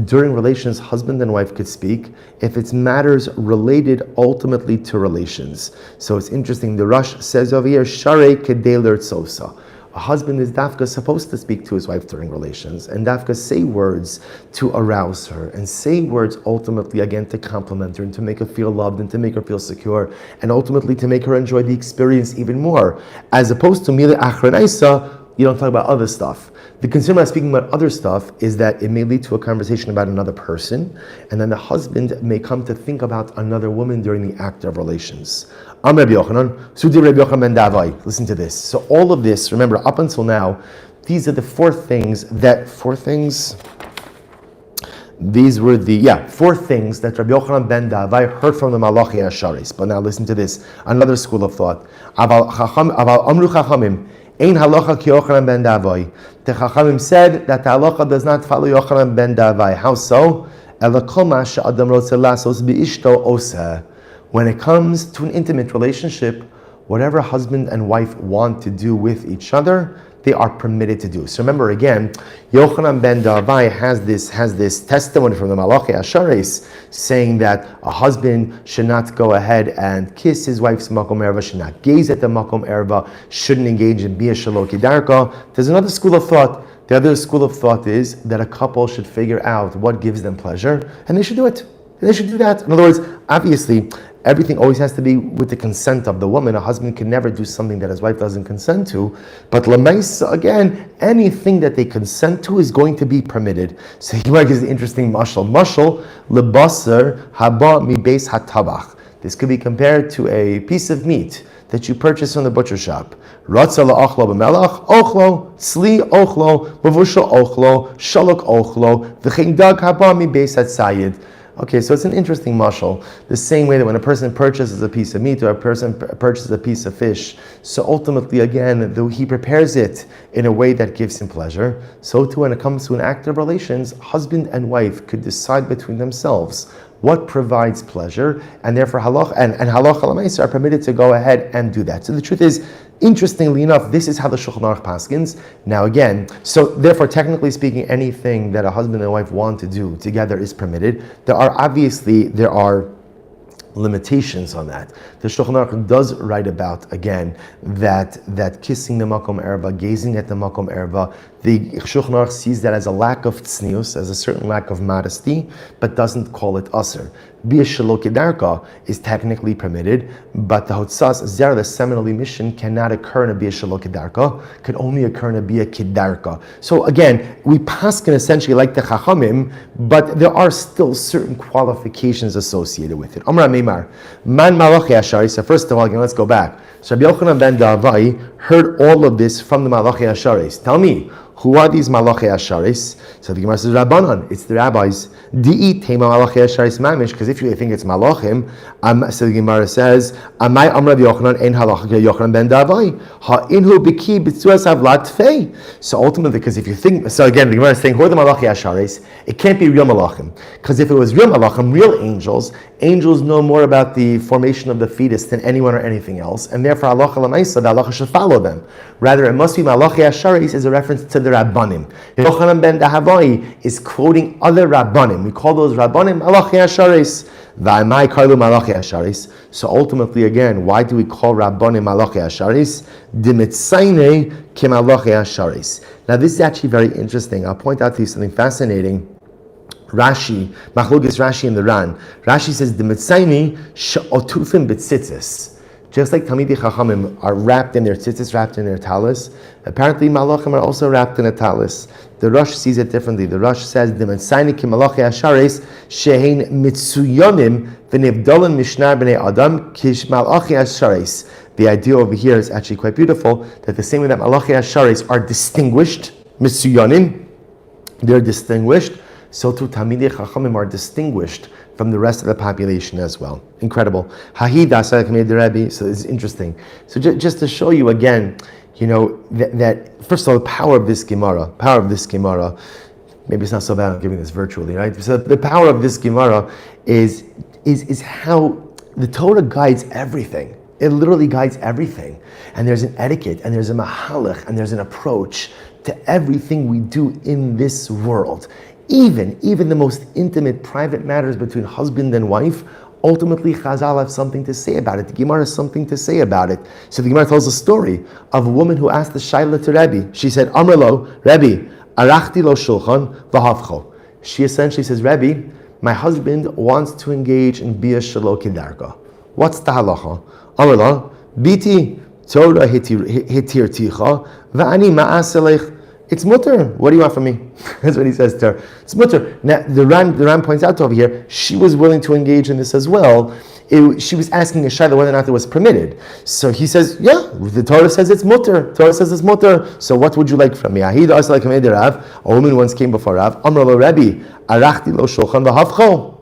During relations, husband and wife could speak if it's matters related ultimately to relations. So it's interesting, the Rush says over here, Sharei kedei l'rtzosa. A husband is dafka supposed to speak to his wife during relations, and dafka say words to arouse her, and say words ultimately, again, to compliment her, and to make her feel loved, and to make her feel secure, and ultimately to make her enjoy the experience even more. As opposed to mili achranaisa, you don't talk about other stuff. The concern about speaking about other stuff is that it may lead to a conversation about another person, and then the husband may come to think about another woman during the act of relations. Rabbi Yochanan, Sudi Rabbi Yochanan ben Davai. Listen to this. So all of this, remember, up until now, these are the four things that Rabbi Yochanan ben Davai heard from the Malachi Asharis. But now listen to this, another school of thought. Aval Amru Chachamim, Ein halacha ki Yochanan ben Davai. The Chachamim said that the halacha does not follow Yochanan ben Davai. How so? Ela kol ma she'adam rotze lasos bi'ishto oseh. When it comes to an intimate relationship, whatever husband and wife want to do with each other, they are permitted to do. So remember again, Yochanan ben Davai has this testimony from the Malachi Asharis saying that a husband should not go ahead and kiss his wife's makom erva, should not gaze at the makom erva, shouldn't engage in bia shelo kidarka. There's another school of thought. The other school of thought is that a couple should figure out what gives them pleasure, and they should do it. then they should do that. In other words, obviously, everything always has to be with the consent of the woman. A husband can never do something that his wife doesn't consent to. But lemaisa, again, anything that they consent to is going to be permitted. So he gives the interesting mashal. Mashal lebasar haba mi beis hatabach. This could be compared to a piece of meat that you purchase from the butcher shop. Ratza la'achlo b'melach, ochlo, sli ochlo, mavushal ochlo, shalok ochlo, v'chein dag haba mi beis hatzayid. Okay, so it's an interesting mashal. The same way that when a person purchases a piece of meat or a person purchases a piece of fish, so ultimately, again, though he prepares it in a way that gives him pleasure, so too when it comes to an act of relations, husband and wife could decide between themselves what provides pleasure, and therefore halacha and halacha l'maisa are permitted to go ahead and do that. So the truth is, interestingly enough, this is how the Shulchan Aruch paskins. Now again, so therefore, technically speaking, anything that a husband and wife want to do together is permitted. There are limitations on that. The Shulchan Aruch does write about, again, that kissing the makom erva, gazing at the makom erva, the Shulchan Aruch sees that as a lack of tznius, as a certain lack of modesty, but doesn't call it aser. Bia shelo kedarka is technically permitted, but the hotzas zer, the seminal emission, cannot occur in a bia shelo kedarka, can only occur in a bia kedarka. So again, we paskin essentially like the chachamim, but there are still certain qualifications associated with it. Amar Meimar, man malachi ashari. So first of all, again, let's go back. So Rabbi Yochanan ben Davai heard all of this from the malachi asharis. Tell me, who are these malachi asharis? So the Gemara says, Rabbanan, it's the rabbis. Di'i tema malachi asharis mamish, because if you think it's malachim, so the Gemara says, Amai amra Yochanan ein halacha Yochanan ben Davai, ha'inhu biki b'tzuas avlat fei. So ultimately, because if you think, so again, the Gemara is saying, who are the malachi asharis? It can't be real malachim, because if it was real malachim, real angels know more about the formation of the fetus than anyone or anything else, and therefore halacha l'maisa, the halacha should follow them. Rather, it must be malachi asharis is a reference to the Rabbanim. Yochanan ben Dahavai is quoting other Rabbanim. We call those Rabbanim malachi asharis. V'amai karlu malachi asharis. So ultimately, again, why do we call Rabbanim malachi asharis? Dimitzaine ke malachi asharis. Now, this is actually very interesting. I'll point out to you something fascinating. Rashi, Machlokes Rashi and the Ran. Rashi says, "Dimitzaini she'otufim b'tzitzis." Just like Talmidei Chachamim are wrapped in their tzitzis, wrapped in their talis, apparently Malachim are also wrapped in a talis. The Rosh sees it differently. The Rosh says, "Dimitzaini ki malachi asharis shehein mitzuyonim v'nevdolim mishnar b'nei adam kish malachi asharis." The idea over here is actually quite beautiful, that the same way that malachi asharis are distinguished, mitzuyonim, they're distinguished, so too Talmidei Chachamim are distinguished from the rest of the population as well. Incredible. So it's interesting. So just to show you again, that first of all, the power of this Gemara, maybe it's not so bad I'm giving this virtually, right? So the power of this Gemara is how the Torah guides everything. It literally guides everything. And there's an etiquette, and there's a mahalach, and there's an approach to everything we do in this world. Even the most intimate, private matters between husband and wife, ultimately Chazal have something to say about it. The Gemara has something to say about it. So the Gemara tells a story of a woman who asked the Shaila to Rebbe. She said, Amrlo, Rebbe, arachti lo shulchan v'havcho. She essentially says, Rebbe, my husband wants to engage in bia shelo kedarka. What's the halacha? Amrlo, biti Torah hitirticha v'ani ma'aselech. It's mutter. What do you want from me? That's what he says to her. It's mutter. Now, the Ran points out over here, she was willing to engage in this as well. She was asking a shayla whether or not it was permitted. So he says, yeah, the Torah says it's mutter. Torah says it's mutter. So what would you like from me? A woman once came before Rav. Amar lo Rebbe, arachti lo shulchan v'havcho.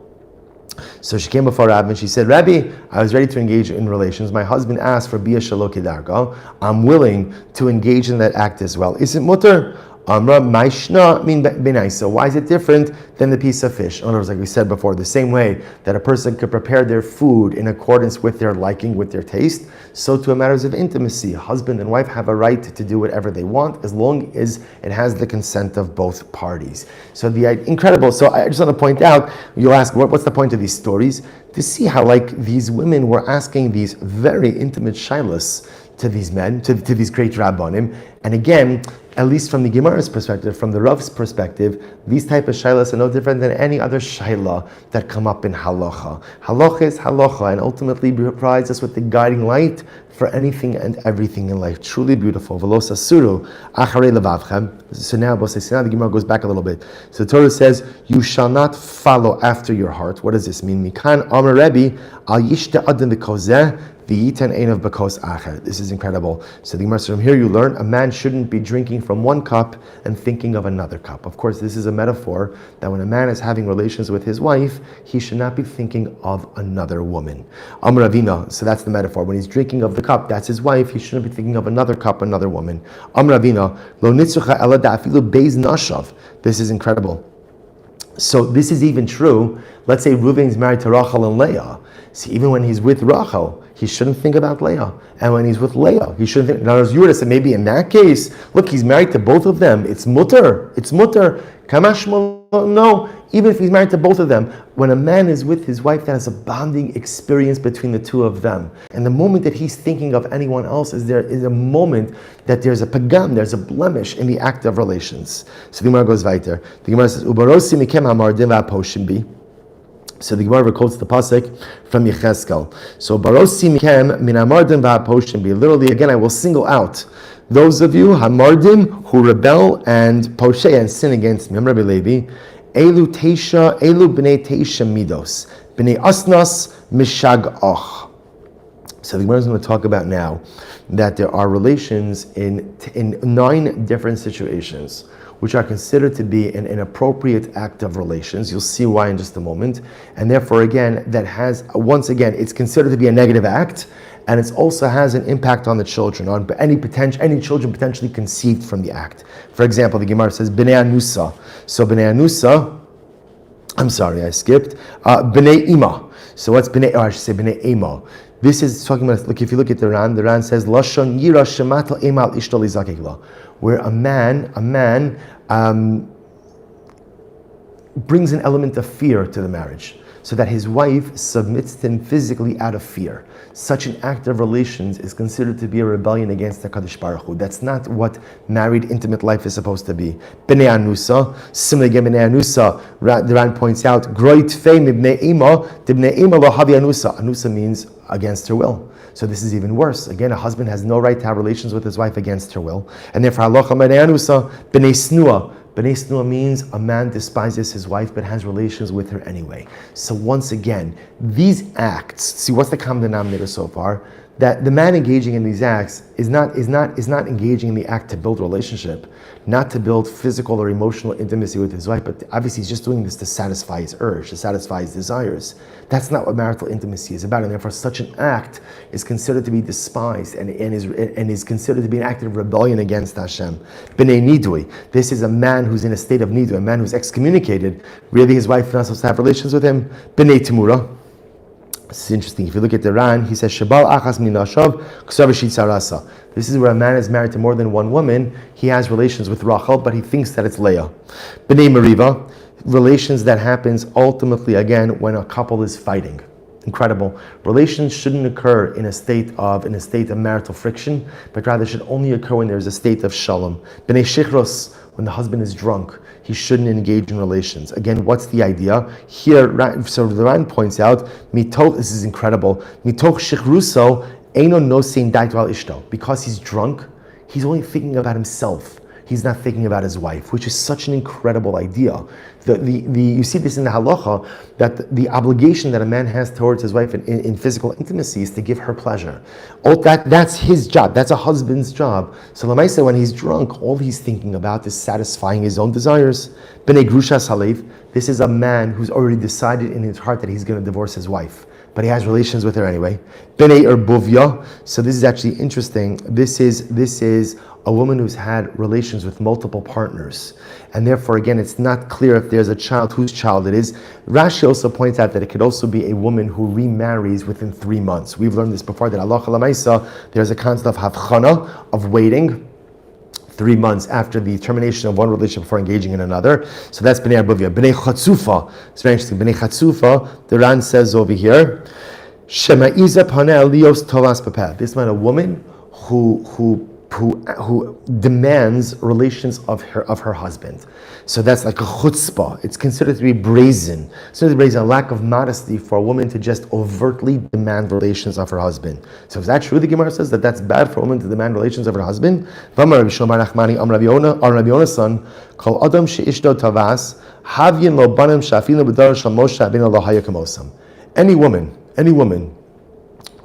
So she came before Rav and she said, Rabbi, I was ready to engage in relations. My husband asked for bia shelo kedarka. I'm willing to engage in that act as well. Is it mutter? Amra maishna min benai. So why is it different than the piece of fish? In other words, like we said before, the same way that a person could prepare their food in accordance with their liking, with their taste, so to matters of intimacy, husband and wife have a right to do whatever they want as long as it has the consent of both parties. So incredible. So I just want to point out, you'll ask, what's the point of these stories? To see how these women were asking these very intimate shilas to these men, to these great rabbanim. And again, at least from the Gemara's perspective, from the Rav's perspective, these type of shaylas are no different than any other shayla that come up in halacha. Halacha is halacha, and ultimately provides us with the guiding light for anything and everything in life. Truly beautiful. Velos asuru acharei levavchem. So now the Gemara goes back a little bit. So the Torah says, you shall not follow after your heart. What does this mean? Mikan Amar Rebbe al yishta adam v'kozeh v'yitan ein of bakos acher. This is incredible. So the Gemara says, from here you learn a man shouldn't be drinking from one cup and thinking of another cup. Of course, this is a metaphor that when a man is having relations with his wife, he should not be thinking of another woman. Amar Ravina. So that's the metaphor. When he's drinking of the cup, that's his wife. He shouldn't be thinking of another cup, another woman. Amar Ravina. Lo nitzucha ela da'afilu beis nashav. This is incredible. So this is even true. Let's say Reuven's married to Rachel and Leah. See, even when he's with Rachel, he shouldn't think about Leah. And when he's with Leah, he shouldn't think. Now, as you would have said, maybe in that case, look, he's married to both of them. It's mutter. It's mutter. Kamash no. Even if he's married to both of them, when a man is with his wife, that is a bonding experience between the two of them. And the moment that he's thinking of anyone else is a moment that there's a pagam, there's a blemish in the act of relations. So the Gemara goes weiter. The Gemara says, Ubarosi mikem hamardim va'poshim bi. So the Gemara quotes the pasuk from Yecheskel. So Barosi mikem min hamardim va'poshim bi. Literally, again, I will single out those of you hamardim who rebel and poshe and sin against me. I'm Rabbi Levi. Elu b'nei teisha midos b'nei asnas mishag'ach. So the Gemara is going to talk about now that there are relations in 9 different situations which are considered to be an inappropriate act of relations. You'll see why in just a moment. And therefore, again, it's considered to be a negative act, and it also has an impact on the children, on any children potentially conceived from the act. For example, the Gemara says, B'nei Anusa. So B'nei Anusa, I'm sorry, I skipped. B'nei Ima. So what's B'nei, I should say B'nei Ima. This is talking about, look, if you look at the Ran says, Lashon Yira Shematal Emal Ishto Lizakekla, where a man brings an element of fear to the marriage, so that his wife submits to him physically out of fear. Such an act of relations is considered to be a rebellion against the Kadosh Baruch Hu. That's not what married, intimate life is supposed to be. B'nei Anusa, similarly again, B'nei Anusa, the Ran points out, Groit Fei Mibnei Ima, Dibnei Ima Lo Havi Anusa. Anusa means against her will. So this is even worse. Again, a husband has no right to have relations with his wife against her will. And therefore, Halacha B'nei Anusa, B'nei Snua. B'nei Snua means a man despises his wife but has relations with her anyway. So once again, these acts, see what's the common denominator so far? That the man engaging in these acts is not engaging in the act to build relationship, not to build physical or emotional intimacy with his wife, but obviously he's just doing this to satisfy his urge, to satisfy his desires. That's not what marital intimacy is about, and therefore such an act is considered to be despised and is considered to be an act of rebellion against Hashem. B'nei nidui. This is a man who's in a state of nidui, a man who's excommunicated. Really, his wife is not supposed to have relations with him. B'nei timura. This is interesting. If you look at the Ran, he says, Shabal achas minashav ksavashit sarasa. This is where a man is married to more than one woman. He has relations with Rachel, but he thinks that it's Leah. B'nei Meriva, relations that happens ultimately again when a couple is fighting. Incredible. Relations shouldn't occur in a state of marital friction, but rather should only occur when there's a state of shalom. B'nei shichros, when the husband is drunk, he shouldn't engage in relations. Again, what's the idea? Here, so the Ran points out, this is incredible, mitoch shichruso, eino nosein daitu al ishto. Because he's drunk, he's only thinking about himself. He's not thinking about his wife, which is such an incredible idea. You see this in the halacha, that the obligation that a man has towards his wife in physical intimacy is to give her pleasure. That's his job. That's a husband's job. So Lamaisa, when he's drunk, all he's thinking about is satisfying his own desires. B'nei grusha salev. This is a man who's already decided in his heart that he's going to divorce his wife, but he has relations with her anyway. B'nei erbuvya. So this is actually interesting. This is a woman who's had relations with multiple partners. And therefore, again, it's not clear if there's a child, whose child it is. Rashi also points out that it could also be a woman who remarries within 3 months. We've learned this before, that Allah Lamaisa, there's a concept of havchana, of waiting 3 months after the termination of one relationship before engaging in another. So that's B'nei Arbuvia. B'nei Chatzufa. It's very interesting. B'nei Chatzufa, the Ran says over here, Shema'iza paneh lios tolas papeh. This meant a woman who who demands relations of her husband. So that's like a chutzpah. It's considered to be brazen. So it's a lack of modesty for a woman to just overtly demand relations of her husband. So is that true? The Gemara says that that's bad for a woman to demand relations of her husband. Rabbi Shmuel Silber son, Kol Adam she'ishto tavas, havyin lo banim shafinu b'dar shel Moshe Rabbeinu lo haya kamosam. Any woman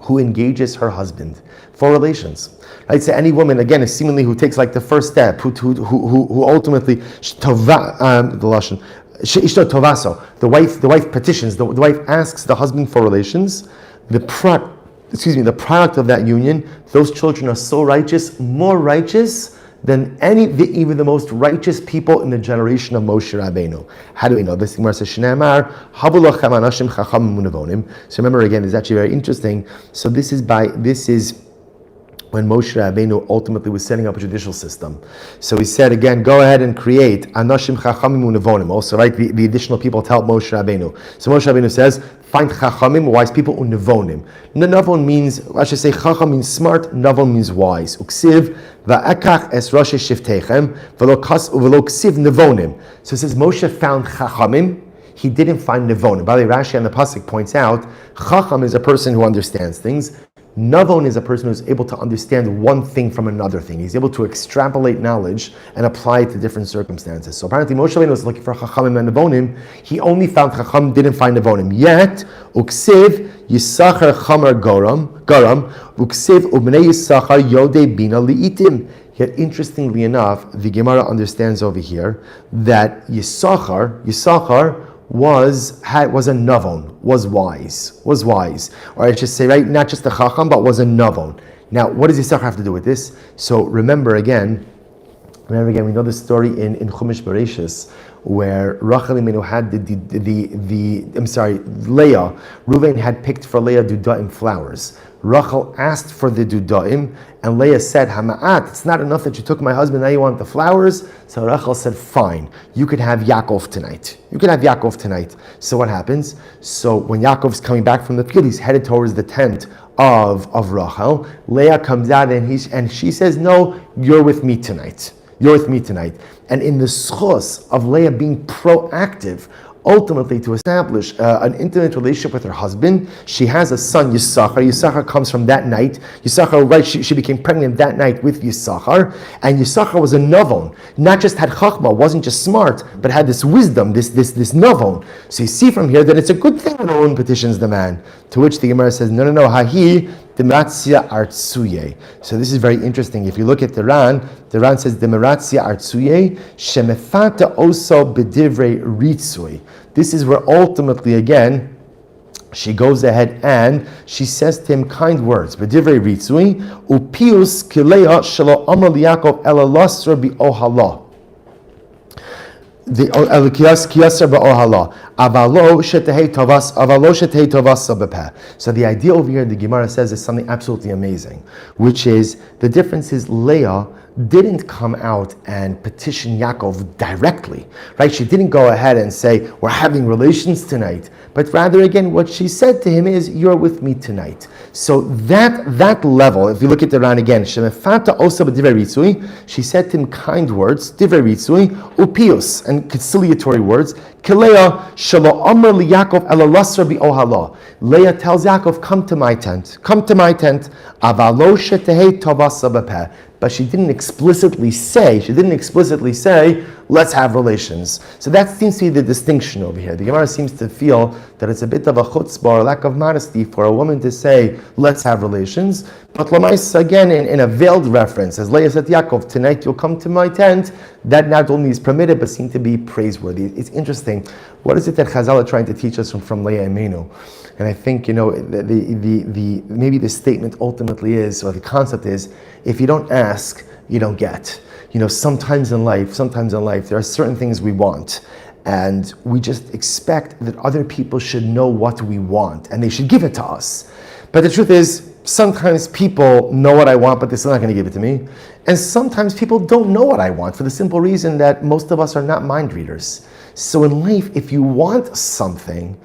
who engages her husband for relations. Right? So any woman, again, is seemingly who takes like the first step, who ultimately the wife petitions, the wife asks the husband for relations. The product of that union, those children are so righteous, more righteous than even the most righteous people in the generation of Moshe Rabbeinu. How do we know this? Gemara says, "Shneimar havulachem anashim chachamim unevonim." So remember again, it's actually very interesting. So this is when Moshe Rabbeinu ultimately was setting up a judicial system. So he said again, go ahead and create anashim chachamim unevonim. Also, right, the additional people to help Moshe Rabbeinu. So Moshe Rabbeinu says, find chachamim, wise people, unevonim. Navon means, I should say, chacham means smart, navon means wise. Uksiv va'ekach es rosh shiftechem v'lo ksiv nevonim. So it says Moshe found chachamim. He didn't find nevonim. By the way, Rashi and the pasuk points out, chacham is a person who understands things. Navon is a person who's able to understand one thing from another thing. He's able to extrapolate knowledge and apply it to different circumstances. So apparently Moshe Rabbeinu was looking for Chachamim and Nevonim. He only found Chacham, didn't find Nevonim. Yet, Uksiv Yisachar Chamar Garam, Uksiv Ubnei Yisachar Yodei Bina Li'itim. Yet interestingly enough, the Gemara understands over here that Yisachar was a navon, was wise. Or I should say, right, not just a chacham, but was a navon. Now, what does Yisachar have to do with this? So remember again, we know the story in Chumash Bereshis, where Rachel Imenu had Leah, Reuven had picked for Leah dudaim flowers. Rachel asked for the dudaim, and Leah said, Hama'at, it's not enough that you took my husband, now you want the flowers? So Rachel said, fine, you could have Yaakov tonight. So what happens? So when Yaakov's coming back from the field, he's headed towards the tent of Rachel. Leah comes out and she says, no, you're with me tonight. And in the schos of Leah being proactive, ultimately to establish an intimate relationship with her husband, she has a son, Yisachar. Yisachar comes from that night. Yisachar, right, she became pregnant that night with Yisachar, and Yisachar was a navon. Not just had chachma, wasn't just smart, but had this wisdom, this navon. So you see from here that it's a good thing when a woman petitions the man. To which the Gemara says, no, hahi demaratzia artsuye. So this is very interesting. If you look at the Ran says demaratzia artsuye shemefata oso bedivrei ritzui. This is where ultimately again she goes ahead and she says to him kind words. Bedivrei ritzui upius kileya shelo amar liyakov elalasra bi ohala. So the idea over here the Gemara says is something absolutely amazing, which is the difference is Leah didn't come out and petition Yaakov directly, right? She didn't go ahead and say, we're having relations tonight, but rather again, what she said to him is, you're with me tonight. So that level, if you look at the Ran again, she said to him kind words, divrei ritzui, upius, and conciliatory words. Leah tells Yaakov, come to my tent. But she didn't explicitly say, let's have relations. So that seems to be the distinction over here. The Gemara seems to feel that it's a bit of a chutzpah or lack of modesty for a woman to say, let's have relations. But Lamais, again, in a veiled reference, as Leah said to Yaakov, tonight you'll come to my tent, that not only is permitted, but seems to be praiseworthy. It's interesting. What is it that Chazal are trying to teach us from Leah Imenu? And I think, the maybe the statement ultimately is, or the concept is, if you don't ask, you don't get. Sometimes in life, there are certain things we want, and we just expect that other people should know what we want, and they should give it to us. But the truth is, sometimes people know what I want, but they're still not going to give it to me. And sometimes people don't know what I want, for the simple reason that most of us are not mind readers. So in life, if you want something,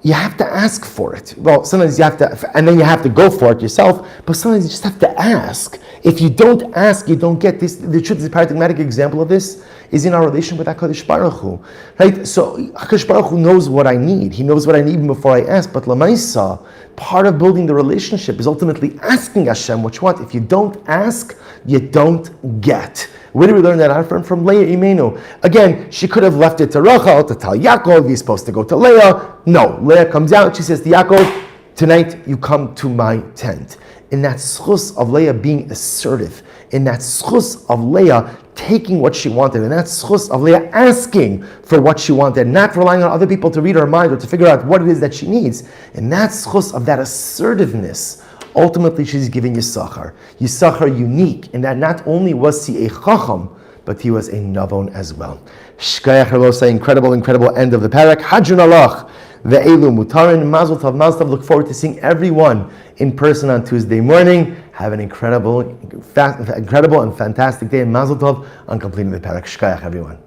you have to ask for it. Well, sometimes you have to, and then you have to go for it yourself, but sometimes you just have to ask. If you don't ask, you don't get this. The truth is, a paradigmatic example of this is in our relation with HaKadosh Baruch Hu, right? So HaKadosh Baruch Hu knows what I need. He knows what I need even before I ask, but Lamaisa, part of building the relationship is ultimately asking Hashem what you want. If you don't ask, you don't get. Where do we learn that out from? From Leah Imenu. Again, she could have left it to Rachel to tell Yaakov, he's supposed to go to Leah. No, Leah comes out, she says to Yaakov, tonight you come to my tent. In that schus of Leah being assertive, in that schus of Leah taking what she wanted, in that schus of Leah asking for what she wanted, not relying on other people to read her mind or to figure out what it is that she needs, in that schus of that assertiveness, ultimately she's giving Yisachar. Yisachar unique in that not only was he a chacham, but he was a navon as well. Shkayach Rabosa, incredible end of the parak. Hadjun alach. Ve'elu mutarin, mazel tov, look forward to seeing everyone in person on Tuesday morning. Have an incredible and fantastic day, and mazel tov on completing the parak. Shkayach, everyone.